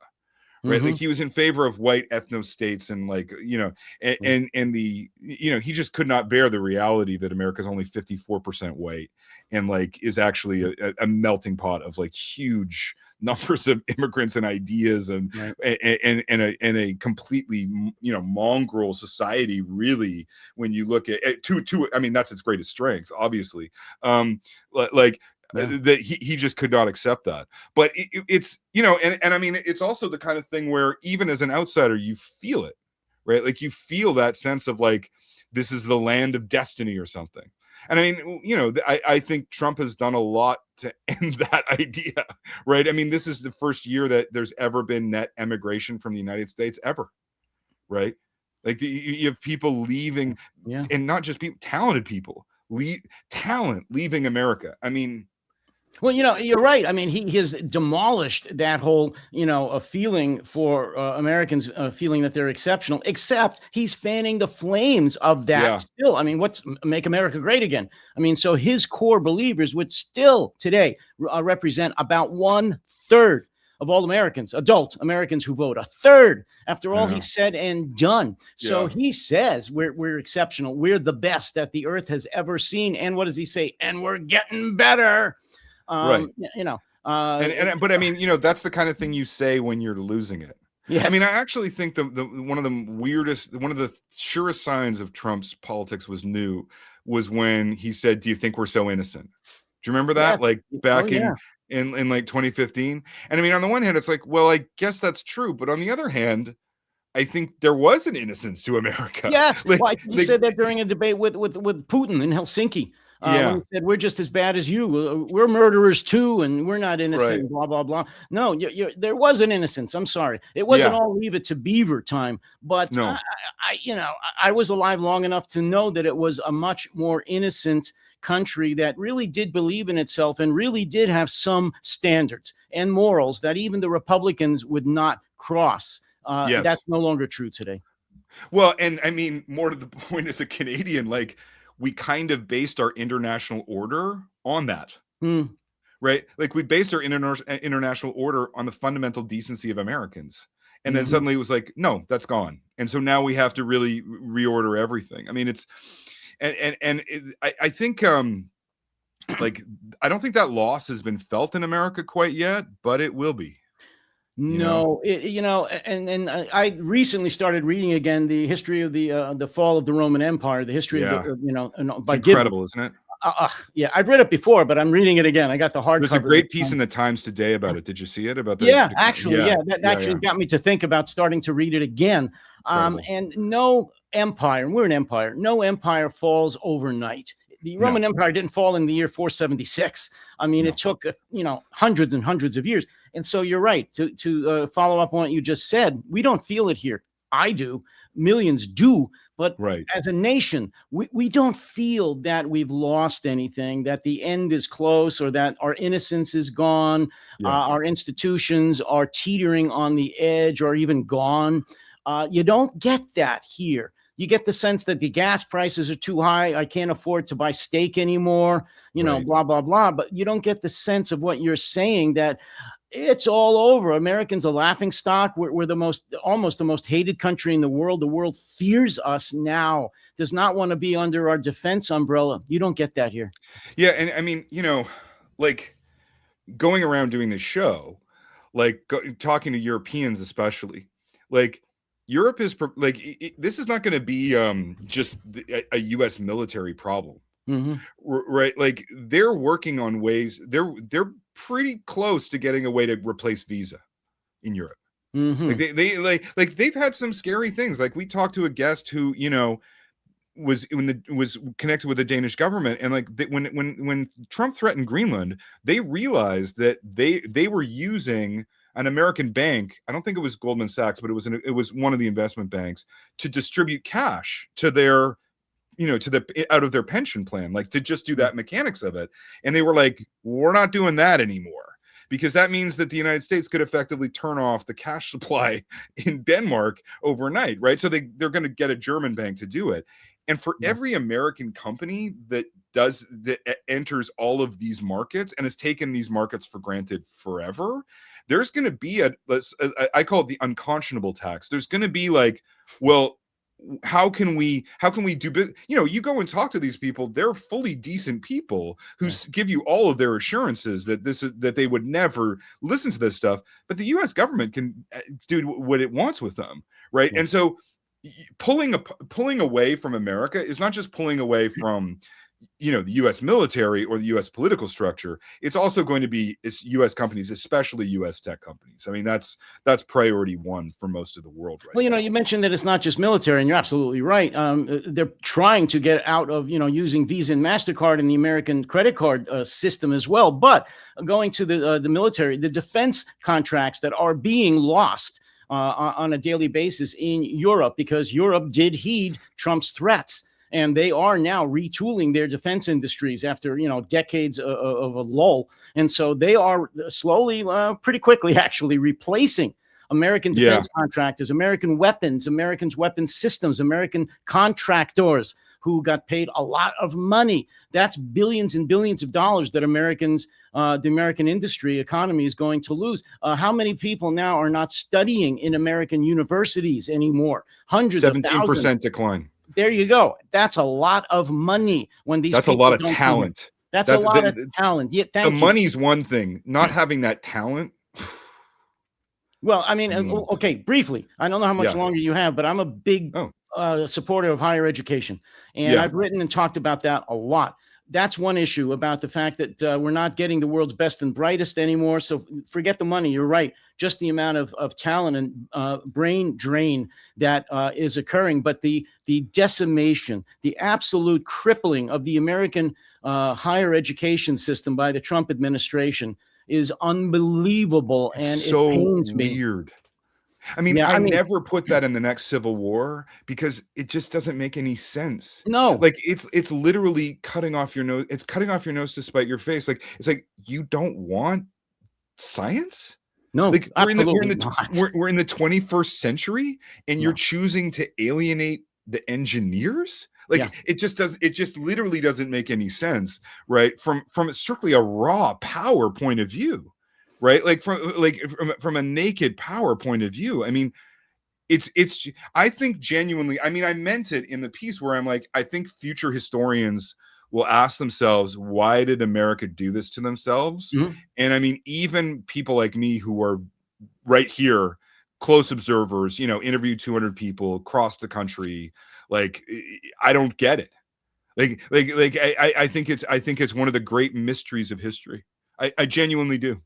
right? Like he was in favor of white ethno states and like, you know, and the, you know, he just could not bear the reality that America's only 54% white and like is actually a melting pot of like huge numbers of immigrants and ideas and a completely, you know, mongrel society, really, when you look at I mean, that's its greatest strength, obviously. That he just could not accept that. But it's, you know, and I mean, it's also the kind of thing where even as an outsider, you feel it, right? Like you feel that sense of like, this is the land of destiny or something. And I mean, you know, I think Trump has done a lot to end that idea, right? I mean, this is the first year that there's ever been net emigration from the United States ever, right? Like you have people leaving, and not just people, talented people, talent leaving America. I mean, well, you know, you're right. I mean, he has demolished that whole, you know, a feeling for Americans feeling that they're exceptional, except he's fanning the flames of that still. I mean, what's make America great again? I mean, so his core believers would still today represent about 1/3 of all Americans, adult Americans who vote, 1/3 after all he said and done. So he says we're exceptional. We're the best that the earth has ever seen. And what does he say? And we're getting better. Right. You know, but I mean, you know, that's the kind of thing you say when you're losing it. Yes. I mean, I actually think the one of the surest signs of Trump's politics was when he said, "Do you think we're so innocent?" Do you remember that? Yes. Like back in like 2015. And I mean, on the one hand, it's like, well, I guess that's true, but on the other hand, I think there was an innocence to America. Yes. Well, he said that during a debate with Putin in Helsinki. When he said, we're just as bad as you. We're murderers too, and we're not innocent, blah, blah, blah. No, there was an innocence. I'm sorry. It wasn't all Leave It to Beaver time. But, I was alive long enough to know that it was a much more innocent country that really did believe in itself and really did have some standards and morals that even the Republicans would not cross. That's no longer true today. Well, and I mean, more to the point, as a Canadian, like, we kind of based our international order on that, right? Like we based our international order on the fundamental decency of Americans. And then suddenly it was like, no, that's gone. And so now we have to really reorder everything. I mean, it's, I think, like, I don't think that loss has been felt in America quite yet, but it will be. No, and I recently started reading again the history of the fall of the Roman Empire, the history of the, by it's incredible, isn't it? Yeah, I've read it before, but I'm reading it again. I got the hardcover. There's a great piece in the Times today about it. Did you see it? About the that actually got me to think about starting to read it again. And no empire, and we're an empire. No empire falls overnight. The Roman Empire didn't fall in the year 476. I mean, it took hundreds and hundreds of years. And so you're right to follow up on what you just said. We don't feel it here. I do. Millions do. But as a nation, we don't feel that we've lost anything, that the end is close, or that our innocence is gone. Our institutions are teetering on the edge or even gone. You don't get that here. You get the sense that the gas prices are too high. I can't afford to buy steak anymore, blah, blah, blah. But you don't get the sense of what you're saying, that it's all over. Americans a laughing stock. We're almost the most hated country in the world. The world fears us now, does not want to be under our defense umbrella. You don't get that here. Yeah. And I mean, like going around doing this show, like talking to Europeans, especially, like, Europe is like, this is not going to be just a U.S. military problem, right? Like they're working on ways. They're pretty close to getting a way to replace Visa in Europe. Like they've had some scary things. Like we talked to a guest who was connected with the Danish government, and like when Trump threatened Greenland, they realized that they were using an American bank, I don't think it was Goldman Sachs, but it was one of the investment banks, to distribute cash to their, out of their pension plan, like to just do that mechanics of it. And they were like, we're not doing that anymore, because that means that the United States could effectively turn off the cash supply in Denmark overnight, right? So they're going to get a German bank to do it. And for every American company that enters all of these markets and has taken these markets for granted forever, there's going to be I call it the unconscionable tax. There's going to be like, well, how can we do business? You know, you go and talk to these people, they're fully decent people who give you all of their assurances that they would never listen to this stuff, but the US government can do what it wants with them, right? And so pulling away from America is not just pulling away from, you know, the US military or the US political structure. It's also going to be US companies, especially US tech companies. I mean, that's priority one for most of the world right now. Well, you know, you mentioned that it's not just military, and you're absolutely right. They're trying to get out of, you know, using Visa and MasterCard and the American credit card system as well. But going to the military, the defense contracts that are being lost on a daily basis in Europe, because Europe did heed Trump's threats. And they are now retooling their defense industries after, you know, decades of a lull. And so they are slowly, pretty quickly, actually replacing American defense contractors, American weapons, Americans' weapon systems, American contractors who got paid a lot of money. That's billions and billions of dollars that Americans, the American industry economy is going to lose. How many people now are not studying in American universities anymore? Hundreds of thousands. 17% decline. There you go. That's a lot of money when these. That's a lot of talent. That's a lot of talent. Yeah, thank you. The money's one thing. Not having that talent. Well, I mean, okay, briefly. I don't know how much longer you have, but I'm a big supporter of higher education, and I've written and talked about that a lot. That's one issue about the fact that we're not getting the world's best and brightest anymore. So forget the money. You're right. Just the amount of talent and brain drain that is occurring. But the decimation, the absolute crippling of the American higher education system by the Trump administration is unbelievable. And so it pains me. Weird. I mean, I never put that in the next civil war because it just doesn't make any sense. No, like it's literally cutting off your nose. It's cutting off your nose to spite your face. Like it's like you don't want science. No, like we're in the 21st century, and you're choosing to alienate the engineers. Like it just literally doesn't make any sense, right? From strictly a raw power point of view. Right, like from a naked power point of view. I mean, it's. I think genuinely. I mean, I meant it in the piece where I'm like, I think future historians will ask themselves, why did America do this to themselves? Mm-hmm. And I mean, even people like me who are right here, close observers, you know, interviewed 200 people across the country. Like, I don't get it. I think it's one of the great mysteries of history. I genuinely do.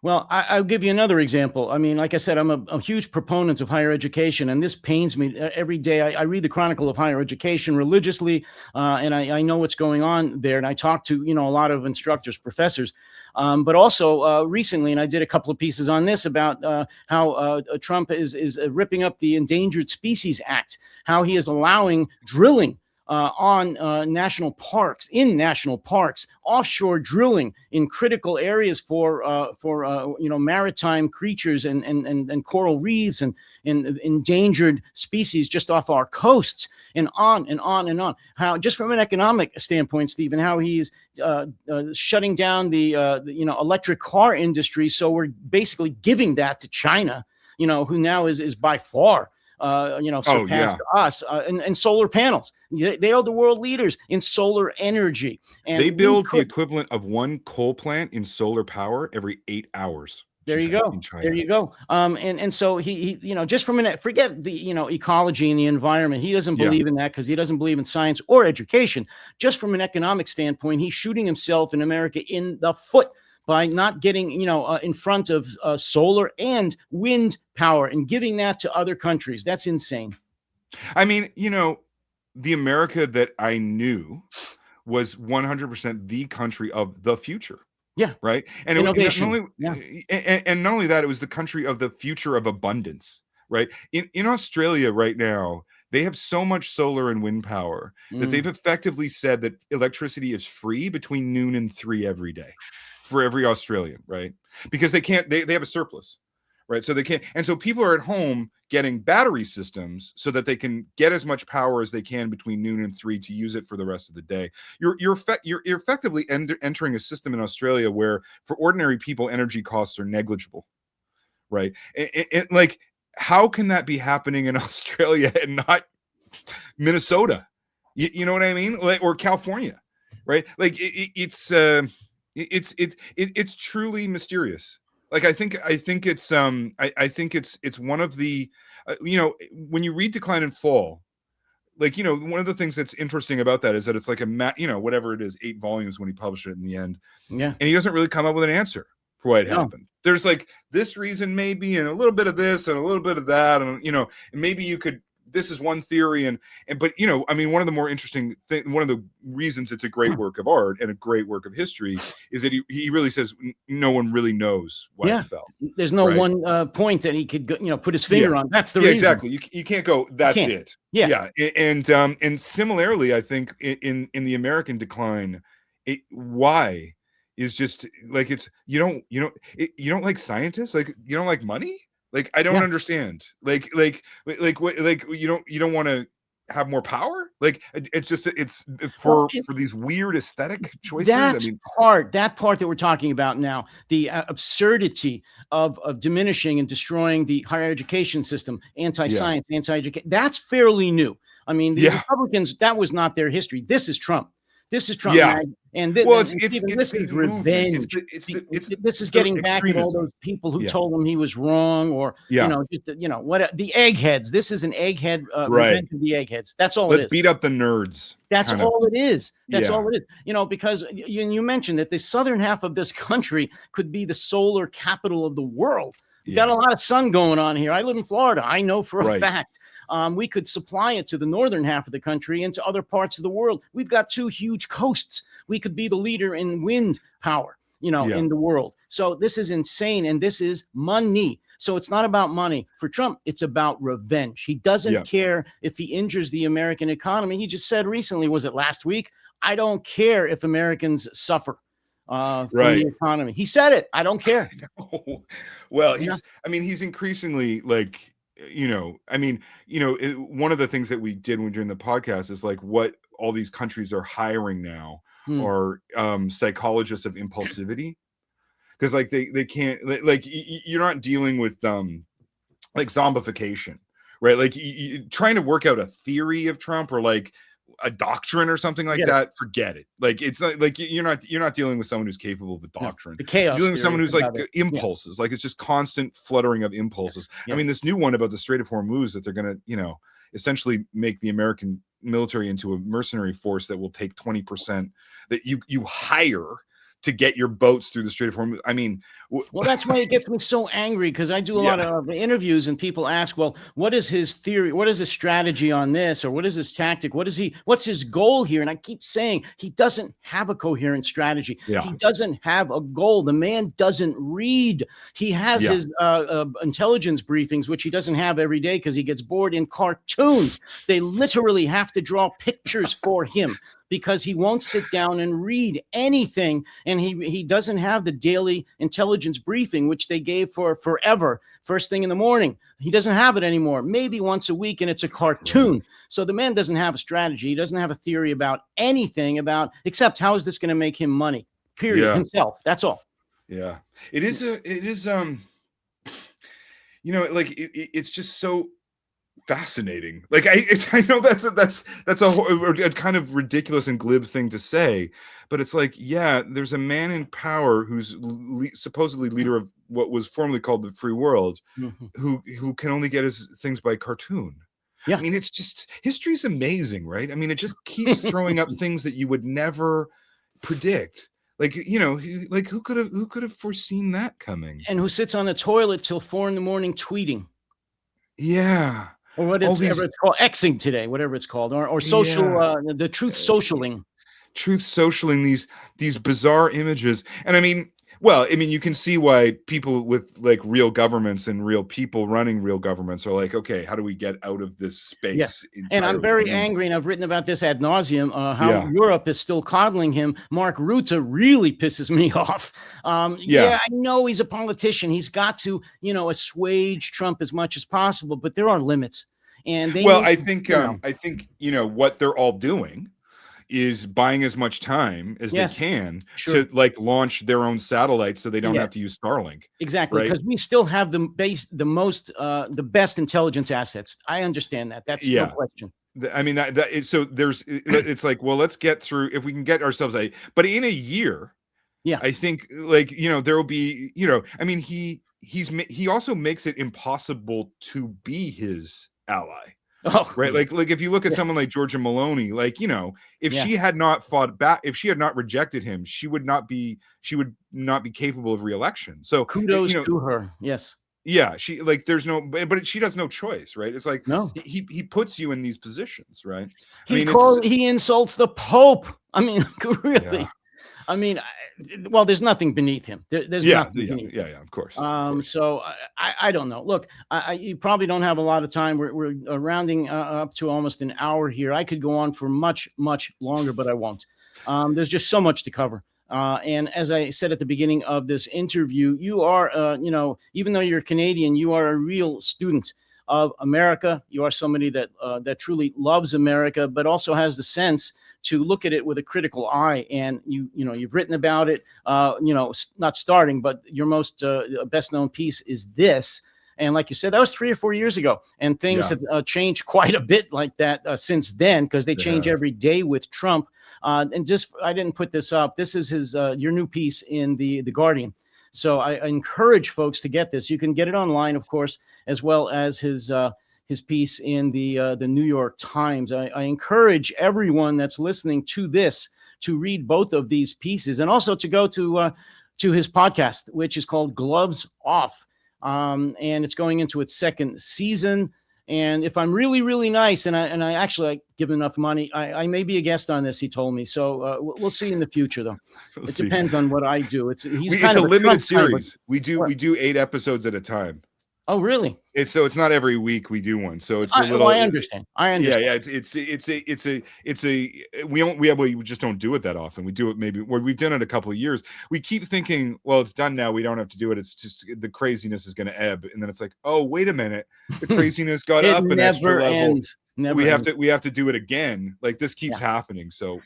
Well, I'll give you another example. I mean, like I said, I'm a huge proponent of higher education, and this pains me every day. I read the Chronicle of Higher Education religiously, and I know what's going on there. And I talk to, you know, a lot of instructors, professors, but also recently, and I did a couple of pieces on this about how Trump is ripping up the Endangered Species Act, how he is allowing drilling on national parks, offshore drilling in critical areas for you know, maritime creatures and coral reefs and endangered species just off our coasts, and on and on and on. How, just from an economic standpoint, Stephen, how he's shutting down the you know, electric car industry. So we're basically giving that to China, you know, who now is by far you know, surpassed us, and solar panels. They are the world leaders in solar energy. And they build the equivalent of one coal plant in solar power every 8 hours. There you go. There you go. And so he, you know, just for a minute, forget the, you know, ecology and the environment. He doesn't believe in that because he doesn't believe in science or education. Just from an economic standpoint, he's shooting himself in America in the foot by not getting, you know, in front of solar and wind power and giving that to other countries. That's insane. I mean, you know, the America that I knew was 100% the country of the future. Yeah. Right. And innovation. And not only that, it was the country of the future of abundance. Right. In Australia right now, they have so much solar and wind power that they've effectively said that electricity is free between noon and 3 every day for every Australian. Right. Because they have a surplus. right? So they can't, and so people are at home getting battery systems so that they can get as much power as they can between noon and 3 to use it for the rest of the day. You're effectively entering a system in Australia where for ordinary people energy costs are negligible, right? Like, how can that be happening in Australia and not Minnesota? You know what I mean? Like, or California, right? Like it's truly mysterious. Like I think it's one of the when you read Decline and Fall, like, one of the things that's interesting about that is that it's like whatever it is, 8 volumes when he published it in the end. Yeah. And he doesn't really come up with an answer for why it No. happened. There's like this reason maybe, and a little bit of this and a little bit of that. And, and maybe you could, this is one theory. But, I mean, one of the more interesting one of the reasons it's a great work of art and a great work of history is that he really says no one really knows why it fell. There's no one point that he could put his finger on. That's the reason. Exactly. You can't go, that's it. Yeah. And similarly, I think in the American decline, why is just like, it's, you don't like scientists, like you don't like money. Like, I don't understand. Like you don't want to have more power. Like, it's just, it's for these weird aesthetic choices. That part that we're talking about now, the absurdity of diminishing and destroying the higher education system, anti-science, anti-education, that's fairly new. I mean, the Republicans, that was not their history. This is Trump. This is Trump. Yeah. This is revenge. This is getting back at all those people who told him he was wrong, or what the eggheads. This is an egghead revenge of the eggheads. That's all. Let's beat up the nerds. That's all it is. That's all it is. Because you mentioned that the southern half of this country could be the solar capital of the world. You got a lot of sun going on here. I live in Florida. I know for a fact. We could supply it to the northern half of the country and to other parts of the world. We've got 2 huge coasts. We could be the leader in wind power, in the world. So this is insane. And this is money. So it's not about money for Trump. It's about revenge. He doesn't care if he injures the American economy. He just said recently, was it last week? I don't care if Americans suffer from the economy. He said it. I don't care. Well, he's increasingly like, one of the things that we did when during the podcast is like what all these countries are hiring now are psychologists of impulsivity, because like they can't, like you're not dealing with like zombification, right? Like trying to work out a theory of Trump or like a doctrine or something like that, forget it. Like, it's not like you're not dealing with someone who's capable of a doctrine. The chaos. You're dealing with someone who's like impulses. Like, it's just constant fluttering of impulses. I mean, this new one about the Strait of Hormuz, that they're going to, essentially make the American military into a mercenary force that will take 20%, that you hire to get your boats through the Strait of Hormuz. I mean, well, that's why it gets me so angry, because I do a lot of interviews and people ask, well, what is his theory? What is his strategy on this? Or what is his tactic? What's his goal here? And I keep saying he doesn't have a coherent strategy. He doesn't have a goal. The man doesn't read. He has his intelligence briefings, which he doesn't have every day because he gets bored, in cartoons. They literally have to draw pictures for him, because he won't sit down and read anything. And he doesn't have the daily intelligence briefing, which they gave for forever, first thing in the morning. He doesn't have it anymore, maybe once a week, and it's a cartoon. So the man doesn't have a strategy. He doesn't have a theory about anything except how is this going to make him money, period, himself. That's all. Yeah. It's just so fascinating. Like, I know that's a kind of ridiculous and glib thing to say, but it's like, there's a man in power who's supposedly leader of what was formerly called the free world, who can only get his things by cartoon. I mean, it's just, history's amazing, right? I mean, it just keeps throwing up things that you would never predict. Like, who could have foreseen that coming? And who sits on the toilet till 4 a.m. tweeting? Yeah. Or whatever it's called, Xing today, whatever it's called, or social, the truth socialing. Truth socialing these bizarre images. And I mean, Well, I mean, you can see why people with like real governments and real people running real governments are like, okay, how do we get out of this Yes. space And I'm entirely? very angry, and I've written about this ad nauseum, how Yeah. Europe is still coddling him. Mark Rutte really pisses me off. Yeah. I know he's a politician. He's got to, assuage Trump as much as possible, but there are limits. And they Well, need, I think, what they're all doing is buying as much time as yes, they can sure. to like launch their own satellites so they don't have Yes. to use Starlink. Exactly, Right. because we still have the best intelligence assets. I understand that. That's no Yeah. question. I mean, that is, so it's like, well, let's get through, if we can get ourselves but in a year, Yeah. I think like, there will be, I mean, he also makes it impossible to be his ally. Oh, Right. yes. Like if you look at Yeah. someone like Georgia Maloney, like, if Yeah. she had not fought back, if she had not rejected him, she would not be capable of reelection. So, Kudos to her. Yes. yeah, she like there's no, but she does no choice, right? It's like No. he puts you in these positions, right? I mean, He insults the Pope. I mean, really. yeah, I mean, well, there's nothing beneath him. There's yeah, nothing beneath him. of course. Of course. So I don't know. Look, you probably don't have a lot of time. We're rounding up to almost an hour here. I could go on for much, much longer, but I won't. There's just so much to cover. And as I said at the beginning of this interview, you are, even though you're Canadian, you are a real student of America. You are somebody that truly loves America, but also has the sense to look at it with a critical eye. And you've written about it. Not starting, but your most best known piece is this. And like you said, that was 3 or 4 years ago, and things have changed quite a bit like that since then, because they change every day with Trump. And just, I didn't put this up. This is his your new piece in the Guardian. So I encourage folks to get this. You can get it online, of course, as well as his piece in the New York Times. I encourage everyone that's listening to this to read both of these pieces, and also to go to his podcast, which is called Gloves Off. And it's going into its second season. And if I'm really, really nice, and I actually give enough money, I may be a guest on this, he told me. So we'll see in the future, though. It depends on what I do. It's a limited series. We do 8 episodes at a time. Oh, really? It's not every week we do one. So it's a little. Well, I understand. Yeah. We just don't do it that often. We do it maybe where we've done it a couple of years. We keep thinking, well, it's done now. We don't have to do it. It's just the craziness is going to ebb, and then it's like, oh, wait a minute, the craziness got up an extra level. Ends. We have to do it again. Like this keeps happening. So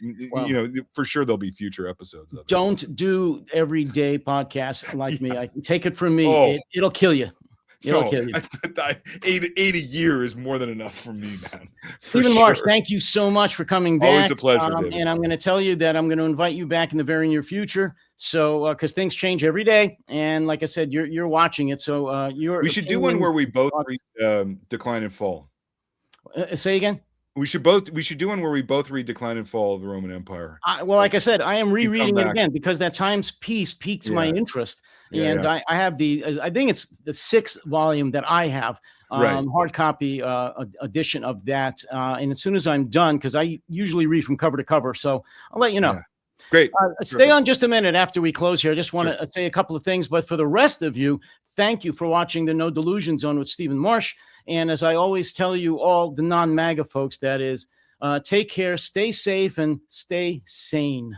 for sure there'll be future episodes of it. Don't do everyday podcasts like me. I take it from me. It'll kill you. It'll kill you. 8 a year is more than enough for me, man. Stephen Marche, thank you so much for coming back. Always a pleasure, David. And I'm going to tell you that I'm going to invite you back in the very near future. So, because things change every day, and like I said, you're watching it. So, we should do one where we both read Decline and Fall. Say again. We should do one where we both read Decline and Fall of the Roman Empire. Well, like I said, I am rereading it again because that Times piece piqued my interest. And I have I think it's the 6th volume that I have, hard copy edition of that. And as soon as I'm done, because I usually read from cover to cover, so I'll let you know. Yeah. Great. Stay on just a minute after we close here. I just want to say a couple of things, but for the rest of you, thank you for watching the No Delusion Zone with Stephen Marche. And as I always tell you, all the non-MAGA folks, that is, take care, stay safe, and stay sane.